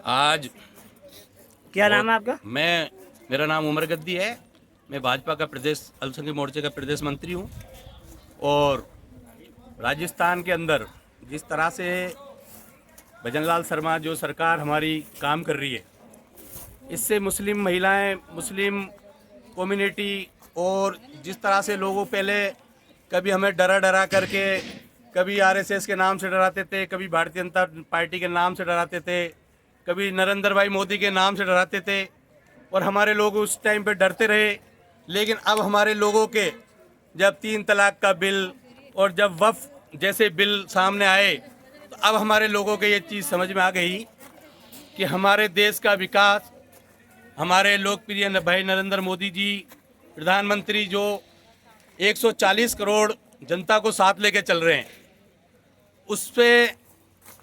आज क्या नाम है आपका? मेरा नाम उमर गद्दी है। मैं भाजपा का प्रदेश अल्पसंख्यक मोर्चे का प्रदेश मंत्री हूँ। और राजस्थान के अंदर जिस तरह से भजनलाल शर्मा जो सरकार हमारी काम कर रही है, इससे मुस्लिम महिलाएं, मुस्लिम कम्युनिटी और जिस तरह से लोगों पहले कभी हमें डरा करके कभी आरएसएस के नाम से डराते थे, कभी भारतीय जनता पार्टी के नाम से डराते थे, कभी नरेंद्र भाई मोदी के नाम से डराते थे और हमारे लोग उस टाइम पे डरते रहे। लेकिन अब हमारे लोगों के जब 3 तलाक का बिल और जब वक्फ जैसे बिल सामने आए, तो अब हमारे लोगों को ये चीज़ समझ में आ गई कि हमारे देश का विकास, हमारे लोकप्रिय भाई नरेंद्र मोदी जी प्रधानमंत्री जो 140 करोड़ जनता को साथ लेके चल रहे हैं, उस पर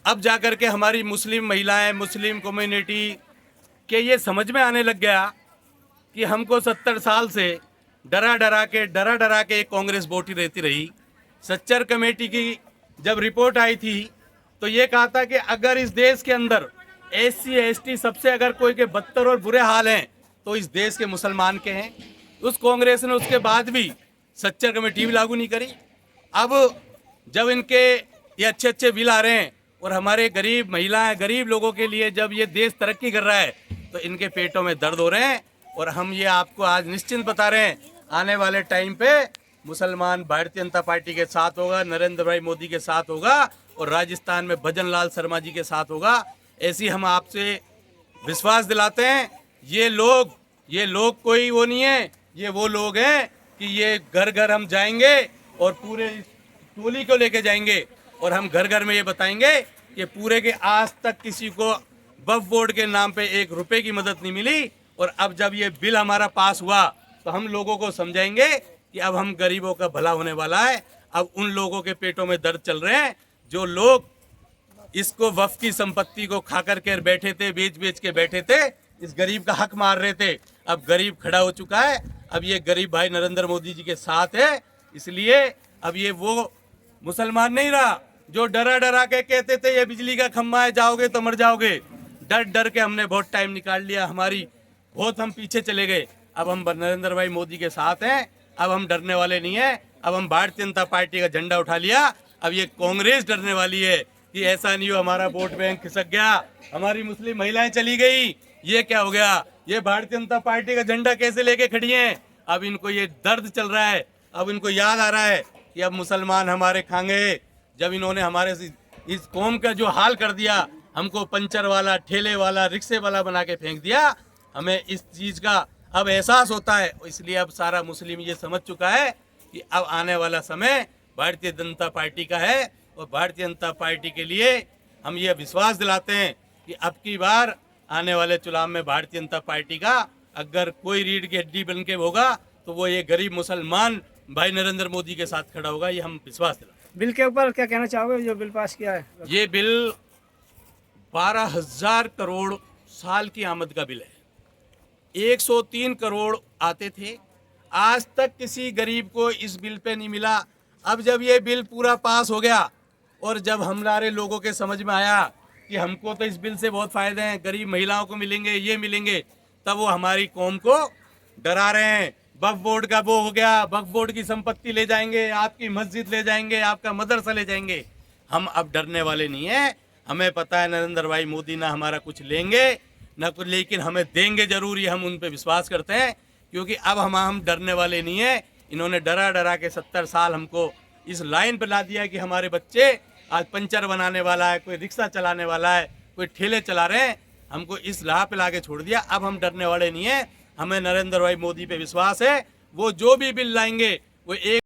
अब जाकर के हमारी मुस्लिम महिलाएं, मुस्लिम कम्युनिटी के ये समझ में आने लग गया कि हमको 70 साल से डरा डरा के कांग्रेस वोटी रहती रही। सच्चर कमेटी की जब रिपोर्ट आई थी तो ये कहा था कि अगर इस देश के अंदर SC ST सबसे अगर कोई के बदतर और बुरे हाल हैं तो इस देश के मुसलमान के हैं। उस कांग्रेस ने उसके बाद भी सच्चर कमेटी भी लागू नहीं करी। अब जब इनके ये अच्छे बिल आ रहे हैं और हमारे गरीब महिलाएं, गरीब लोगों के लिए जब ये देश तरक्की कर रहा है, तो इनके पेटों में दर्द हो रहे हैं। और हम ये आपको आज निश्चिंत बता रहे हैं, आने वाले टाइम पे मुसलमान भारतीय जनता पार्टी के साथ होगा, नरेंद्र भाई मोदी के साथ होगा और राजस्थान में भजनलाल शर्मा जी के साथ होगा। ऐसी हम आपसे विश्वास दिलाते हैं। ये लोग कोई वो नहीं है, ये वो लोग हैं कि ये घर घर हम जाएंगे और पूरे टोली को लेके जाएंगे और हम घर घर में ये बताएंगे कि पूरे के आज तक किसी को वक्फ बोर्ड के नाम पे 1 रुपए की मदद नहीं मिली। और अब जब ये बिल हमारा पास हुआ तो हम लोगों को समझाएंगे कि अब हम गरीबों का भला होने वाला है। अब उन लोगों के पेटों में दर्द चल रहे हैं जो लोग इसको वक्फ की संपत्ति को खा करके बैठे थे, बेच के बैठे थे, इस गरीब का हक मार रहे थे। अब गरीब खड़ा हो चुका है। अब ये गरीब भाई नरेंद्र मोदी जी के साथ है। इसलिए अब ये वो मुसलमान नहीं रहा जो डरा के कहते थे ये बिजली का खंभा है, जाओगे तो मर जाओगे। डर के हमने बहुत टाइम निकाल लिया, हमारी बहुत हम पीछे चले गए। अब हम नरेंद्र भाई मोदी के साथ हैं। अब हम डरने वाले नहीं हैं। अब हम भारतीय जनता पार्टी का झंडा उठा लिया। अब ये कांग्रेस डरने वाली है कि ऐसा नहीं हो हमारा वोट बैंक खिसक गया, हमारी मुस्लिम महिलाएं चली गई, ये क्या हो गया, ये भारतीय जनता पार्टी का झंडा कैसे लेके खड़ी हैं। अब इनको ये दर्द चल रहा है। अब इनको याद आ रहा है कि अब मुसलमान हमारे खाएंगे। जब इन्होंने हमारे इस कौम का जो हाल कर दिया, हमको पंचर वाला, ठेले वाला, रिक्शे वाला बना के फेंक दिया, हमें इस चीज़ का अब एहसास होता है। इसलिए अब सारा मुस्लिम ये समझ चुका है कि अब आने वाला समय भारतीय जनता पार्टी का है। और भारतीय जनता पार्टी के लिए हम ये विश्वास दिलाते हैं कि अब की बार आने वाले चुनाव में भारतीय जनता पार्टी का अगर कोई रीढ़ की हड्डी बन के होगा तो वो ये गरीब मुसलमान भाई नरेंद्र मोदी के साथ खड़ा होगा। ये हम विश्वास दिलाते हैं। बिल के ऊपर क्या कहना चाहोगे जो बिल पास किया है? ये बिल 12,000 करोड़ साल की आमद का बिल है। 103 करोड़ आते थे, आज तक किसी गरीब को इस बिल पे नहीं मिला। अब जब ये बिल पूरा पास हो गया और जब हमारे लोगों के समझ में आया कि हमको तो इस बिल से बहुत फ़ायदे हैं, गरीब महिलाओं को मिलेंगे, ये मिलेंगे, तब वो हमारी कौम को डरा रहे हैं। वक्फ बोर्ड का वो हो गया, वक्फ बोर्ड की संपत्ति ले जाएंगे, आपकी मस्जिद ले जाएंगे, आपका मदरसा ले जाएंगे। हम अब डरने वाले नहीं हैं। हमें पता है नरेंद्र भाई मोदी ना हमारा कुछ लेंगे ना कुछ, लेकिन हमें देंगे जरूर, ये हम उन पे विश्वास करते हैं। क्योंकि अब हम डरने वाले नहीं हैं। इन्होंने डरा के 70 साल हमको इस लाइन पर ला दिया कि हमारे बच्चे आज पंचर बनाने वाला है, कोई रिक्शा चलाने वाला है, कोई ठेले चला रहे हैं, हमको इस राह पे ला के छोड़ दिया। अब हम डरने वाले नहीं हैं। हमें नरेंद्र भाई मोदी पे विश्वास है। वो जो भी बिल लाएंगे वो एक